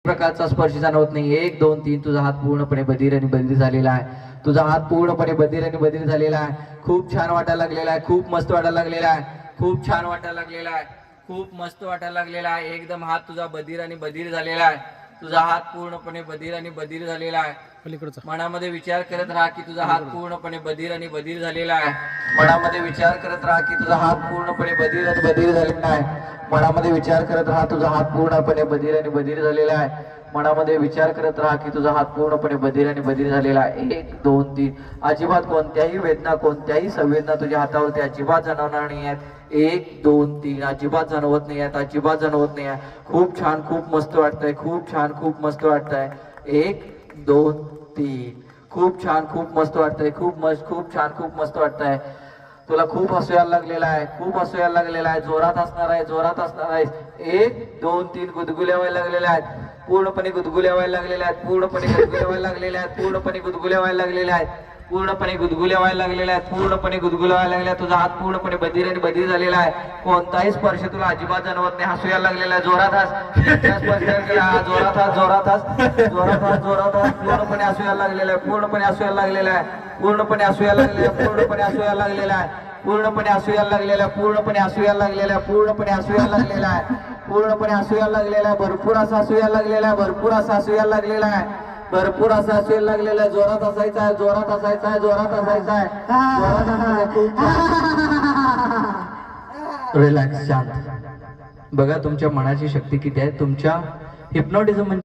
प्रकारचा स्पर्श जाणवत नाही. 1 2 3 तुझा हात पूर्णपणे बधीर आणि बधीर झालेला आहे. तुझा हात पूर्णपणे बधीर आणि बधीर झालेला आहे. खूप छान वाटायला लागलेला आहे. खूप मस्त वाटायला लागलेला आहे. खूप छान वाटायला लागलेला आहे. खूप मस्त वाटायला लागलेला आहे. एकदम हात तुझा बधीर आणि बधीर झालेला आहे. तुझा हात पूर्णपणे बधीर आणि बधीर झालेला आहे. मनामध्ये विचार करत राहा की तुझा हात पूर्णपणे बधीर आणि बधीर झालेला आहे. मनामध्ये विचार करत राहा की तुझा हात पूर्णपणे बधीर आणि बधीर झालेला आहे. मनामध्ये विचार करत राहा तुझा हात पूर्णपणे बधीर आणि बधीर झालेला आहे. मनामध्ये विचार करत राहा की तुझा हात पूर्णपणे बधीर आणि बधीर झालेला आहे. 1 2 3 अजिबात कोणत्याही वेदना कोणत्याही संवेदना तुझ्या हातावरती अजिबात जाणवणार नाही आहेत. 1 2 3 अजिबात जाणवत नाही आहेत. अजिबात जाणवत नाही आहे. खूप छान खूप मस्त वाटतंय. खूप छान खूप मस्त वाटतंय. 1 2 3 खूप छान खूप मस्त वाटतंय. खूप छान खूप मस्त वाटतंय. तुला खूप हसू यायला लागलेला आहे. खूप हसू यायला लागलेला आहे. जोरात असणार आहे. जोरात असणार आहे. 1 2 3 गुदगुल्या व्हायला लागलेल्या आहेत. पूर्णपणे गुदगुल्या व्हायला लागलेल्या आहेत. पूर्णपणे गुदगुल्या व्हायला लागलेल्या आहेत. पूर्णपणे गुदगुल्या व्हायला लागलेल्या आहेत. पूर्णपणे गुदगुल्या व्हायला लागलेल्या आहेत. पूर्णपणे गुदगुल्या व्हायला लागल्या. तुझा हात पूर्णपणे बधीर आणि बधीर झालेला आहे. कोणताही स्पर्श तुला अजिबात जाणवत नाही. हसू यायला लागलेला आहे. जोरात हस. जोरात हस. जोरात हस. जोरात हस. जोरात हस. पूर्णपणे हसू यायला लागलेला आहे. पूर्णपणे हसू यायला लागलेला आहे. पूर्णपणे हसू यायला लागलेला आहे. पूर्णपणे हसू यायला लागलेला आहे. पूर्णपणे हसू यायला लागलेला आहे. पूर्णपणे हसू यायला लागलेला आहे. पूर्णपणे हसू यायला लागलेला आहे. पूर्णपणे हसू यायला लागलेला आहे. भरपूर असं हसू यायला लागलेला आहे. भरपूर असं हसू यायला लागलेला आहे. भरपूर असं हसू यायला लागलेलं आहे. जोरात असायचं आहे. जोरात असायचं आहे. जोरात असायचं आहे. जोरात असायचं आहे. रिलॅक्स शांत. बघा तुमच्या मनाची शक्ती किती आहे. तुमच्या हिप्नोटिझम